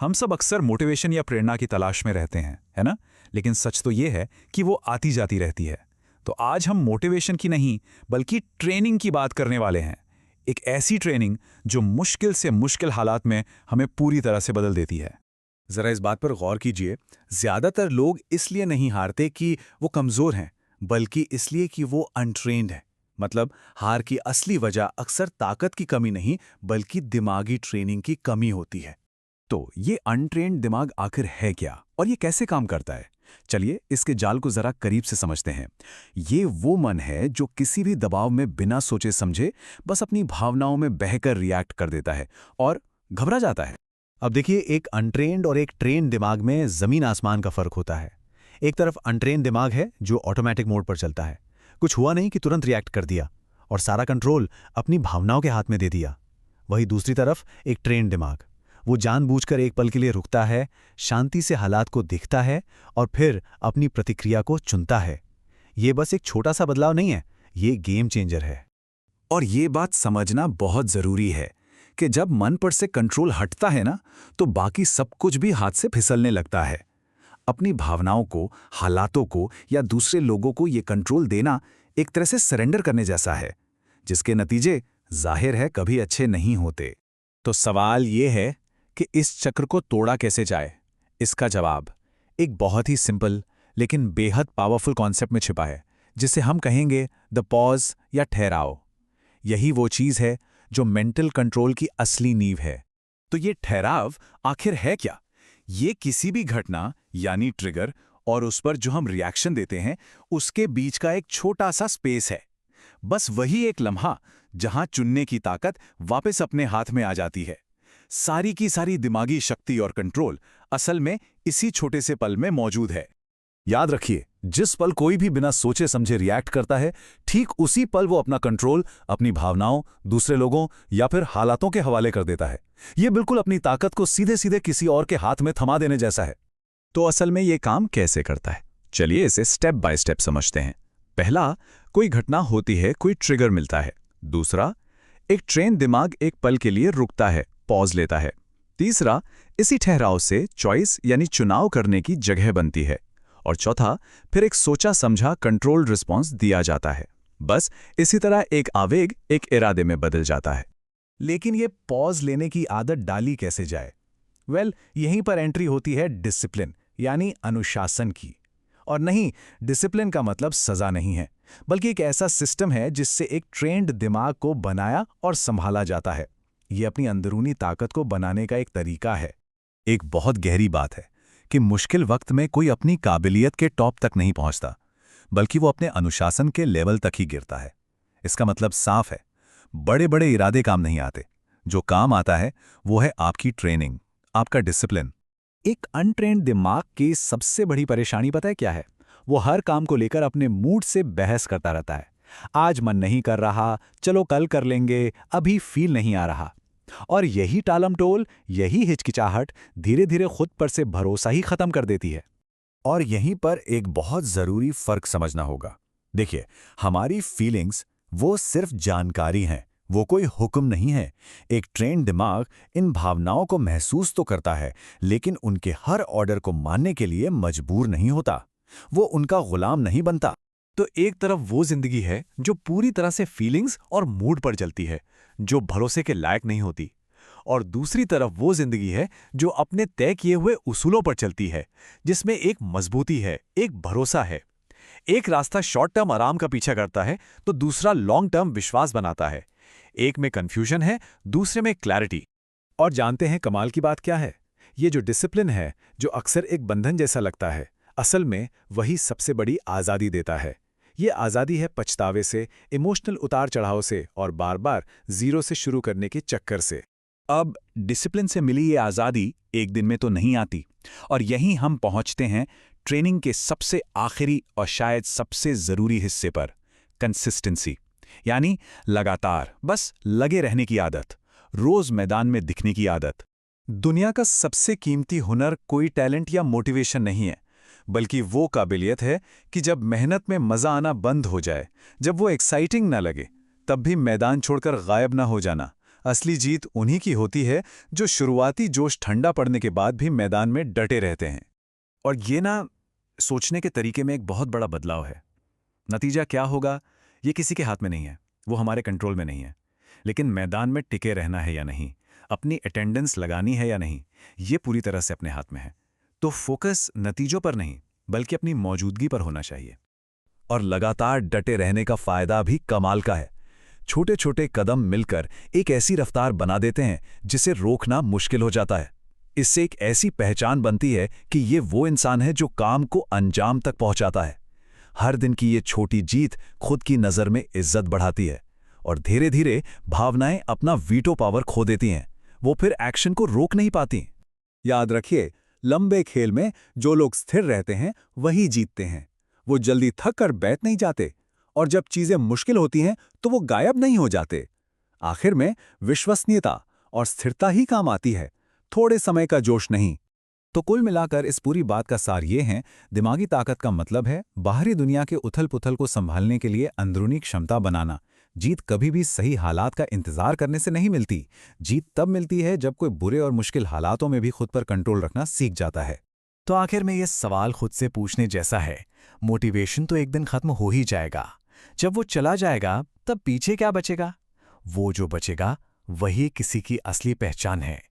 हम सब अक्सर मोटिवेशन या प्रेरणा की तलाश में रहते हैं, है ना? लेकिन सच तो ये है कि वो आती जाती रहती है। तो आज हम मोटिवेशन की नहीं, बल्कि ट्रेनिंग की बात करने वाले हैं। एक ऐसी ट्रेनिंग जो मुश्किल से मुश्किल हालात में हमें पूरी तरह से बदल देती है। जरा इस बात पर गौर कीजिए। ज्यादातर लोग इसलिए नहीं हारते कि वो कमजोर हैं, बल्कि इसलिए कि वो अनट्रेन्ड हैं। मतलब हार की असली वजह अक्सर ताकत की कमी नहीं, बल्कि दिमागी ट्रेनिंग की कमी होती है। तो ये अनट्रेन्ड दिमाग आखिर है क्या और ये कैसे काम करता है? चलिए इसके जाल को जरा करीब से समझते हैं। ये वो मन है जो किसी भी दबाव में बिना सोचे समझे बस अपनी भावनाओं में बहकर रिएक्ट कर देता है और घबरा जाता है। अब देखिए, एक अनट्रेन्ड और एक ट्रेन्ड दिमाग में जमीन आसमान का फर्क होता है। एक तरफ अनट्रेन्ड दिमाग है जो ऑटोमेटिक मोड पर चलता है, कुछ हुआ नहीं कि तुरंत रिएक्ट कर दिया और सारा कंट्रोल अपनी भावनाओं के हाथ में दे दिया। वही दूसरी तरफ एक ट्रेन्ड दिमाग, वो जानबूझकर एक पल के लिए रुकता है, शांति से हालात को देखता है और फिर अपनी प्रतिक्रिया को चुनता है। ये बस एक छोटा सा बदलाव नहीं है, ये गेम चेंजर है। और ये बात समझना बहुत जरूरी है कि जब मन पर से कंट्रोल हटता है ना, तो बाकी सब कुछ भी हाथ से फिसलने लगता है। अपनी भावनाओं को, हालातों को या दूसरे लोगों को ये कंट्रोल देना एक तरह से सरेंडर करने जैसा है, जिसके नतीजे जाहिर है कभी अच्छे नहीं होते। तो सवाल ये है कि इस चक्र को तोड़ा कैसे जाए? इसका जवाब एक बहुत ही सिंपल लेकिन बेहद पावरफुल कॉन्सेप्ट में छिपा है, जिसे हम कहेंगे द पॉज या ठहराव। यही वो चीज़ है जो मेंटल कंट्रोल की असली नींव है। तो ये ठहराव आखिर है क्या? ये किसी भी घटना यानी ट्रिगर और उस पर जो हम रिएक्शन देते हैं, उसके बीच का एक छोटा सा स्पेस है। बस वही एक लम्हा जहां चुनने की ताकत वापस अपने हाथ में आ जाती है। सारी की सारी दिमागी शक्ति और कंट्रोल असल में इसी छोटे से पल में मौजूद है। याद रखिए, जिस पल कोई भी बिना सोचे समझे रिएक्ट करता है, ठीक उसी पल वो अपना कंट्रोल अपनी भावनाओं, दूसरे लोगों या फिर हालातों के हवाले कर देता है। ये बिल्कुल अपनी ताकत को सीधे सीधे किसी और के हाथ में थमा देने जैसा है। तो असल में ये काम कैसे करता है? चलिए इसे स्टेप बाय स्टेप समझते हैं। पहला, कोई घटना होती है, कोई ट्रिगर मिलता है। दूसरा, एक ट्रेन दिमाग एक पल के लिए रुकता है, पॉज लेता है। तीसरा, इसी ठहराव से चॉइस यानी चुनाव करने की जगह बनती है। और चौथा, फिर एक सोचा समझा कंट्रोल्ड रिस्पॉन्स दिया जाता है। बस इसी तरह एक आवेग एक इरादे में बदल जाता है। लेकिन ये पॉज लेने की आदत डाली कैसे जाए? यहीं पर एंट्री होती है डिसिप्लिन यानी अनुशासन की। और नहीं, डिसिप्लिन का मतलब सजा नहीं है, बल्कि एक ऐसा सिस्टम है जिससे एक ट्रेन्ड दिमाग को बनाया और संभाला जाता है। ये अपनी अंदरूनी ताकत को बनाने का एक तरीका है। एक बहुत गहरी बात है कि मुश्किल वक्त में कोई अपनी काबिलियत के टॉप तक नहीं पहुंचता, बल्कि वो अपने अनुशासन के लेवल तक ही गिरता है। इसका मतलब साफ है, बड़े बड़े इरादे काम नहीं आते। जो काम आता है वो है आपकी ट्रेनिंग, आपका डिसिप्लिन। एक अनट्रेन्ड दिमाग की सबसे बड़ी परेशानी पता है क्या है? वो हर काम को लेकर अपने मूड से बहस करता रहता है। आज मन नहीं कर रहा, चलो कल कर लेंगे, अभी फील नहीं आ रहा। और यही टालमटोल, यही हिचकिचाहट धीरे धीरे खुद पर से भरोसा ही खत्म कर देती है। और यहीं पर एक बहुत जरूरी फर्क समझना होगा। देखिए, हमारी फीलिंग्स वो सिर्फ जानकारी हैं, वो कोई हुक्म नहीं है। एक ट्रेन्ड दिमाग इन भावनाओं को महसूस तो करता है, लेकिन उनके हर ऑर्डर को मानने के लिए मजबूर नहीं होता। वो उनका गुलाम नहीं बनता। तो एक तरफ वो जिंदगी है जो पूरी तरह से फीलिंग्स और मूड पर चलती है, जो भरोसे के लायक नहीं होती। और दूसरी तरफ वो जिंदगी है जो अपने तय किए हुए उसूलों पर चलती है, जिसमें एक मजबूती है, एक भरोसा है। एक रास्ता शॉर्ट टर्म आराम का पीछा करता है, तो दूसरा लॉन्ग टर्म विश्वास बनाता है। एक में कंफ्यूजन है, दूसरे में क्लैरिटी। और जानते हैं कमाल की बात क्या है? ये जो डिसिप्लिन है, जो अक्सर एक बंधन जैसा लगता है, असल में वही सबसे बड़ी आज़ादी देता है। ये आज़ादी है पछतावे से, इमोशनल उतार चढ़ाव से और बार बार जीरो से शुरू करने के चक्कर से। अब डिसिप्लिन से मिली ये आज़ादी एक दिन में तो नहीं आती, और यहीं हम पहुंचते हैं ट्रेनिंग के सबसे आखिरी और शायद सबसे ज़रूरी हिस्से पर, कंसिस्टेंसी, यानी लगातार बस लगे रहने की आदत, रोज़ मैदान में दिखने की आदत। दुनिया का सबसे कीमती हुनर कोई टैलेंट या मोटिवेशन नहीं है, बल्कि वो काबिलियत है कि जब मेहनत में मज़ा आना बंद हो जाए, जब वो एक्साइटिंग ना लगे, तब भी मैदान छोड़कर गायब ना हो जाना, असली जीत उन्हीं की होती है जो शुरुआती जोश ठंडा पड़ने के बाद भी मैदान में डटे रहते हैं। और ये ना, सोचने के तरीके में एक बहुत बड़ा बदलाव है। नतीजा क्या होगा, ये किसी के हाथ में नहीं है, वो हमारे कंट्रोल में नहीं है। लेकिन मैदान में टिके रहना है या नहीं, अपनी अटेंडेंस लगानी है या नहीं, ये पूरी तरह से अपने हाथ में है। तो फोकस नतीजों पर नहीं, बल्कि अपनी मौजूदगी पर होना चाहिए। और लगातार डटे रहने का फायदा भी कमाल का है। छोटे छोटे कदम मिलकर एक ऐसी रफ्तार बना देते हैं जिसे रोकना मुश्किल हो जाता है। इससे एक ऐसी पहचान बनती है कि ये वो इंसान है जो काम को अंजाम तक पहुंचाता है। हर दिन की ये छोटी जीत खुद की नज़र में इज्जत बढ़ाती है और धीरे धीरे भावनाएं अपना वीटो पावर खो देती हैं। वो फिर एक्शन को रोक नहीं पाती। याद रखिए, लंबे खेल में जो लोग स्थिर रहते हैं वही जीतते हैं। वो जल्दी थक कर बैठ नहीं जाते, और जब चीजें मुश्किल होती हैं तो वो गायब नहीं हो जाते। आखिर में विश्वसनीयता और स्थिरता ही काम आती है, थोड़े समय का जोश नहीं। तो कुल मिलाकर इस पूरी बात का सार ये है, दिमागी ताकत का मतलब है बाहरी दुनिया के उथल-पुथल को संभालने के लिए अंदरूनी क्षमता बनाना। जीत कभी भी सही हालात का इंतजार करने से नहीं मिलती। जीत तब मिलती है जब कोई बुरे और मुश्किल हालातों में भी खुद पर कंट्रोल रखना सीख जाता है। तो आखिर में ये सवाल खुद से पूछने जैसा है, मोटिवेशन तो एक दिन खत्म हो ही जाएगा। जब वो चला जाएगा तब पीछे क्या बचेगा? वो जो बचेगा वही किसी की असली पहचान है।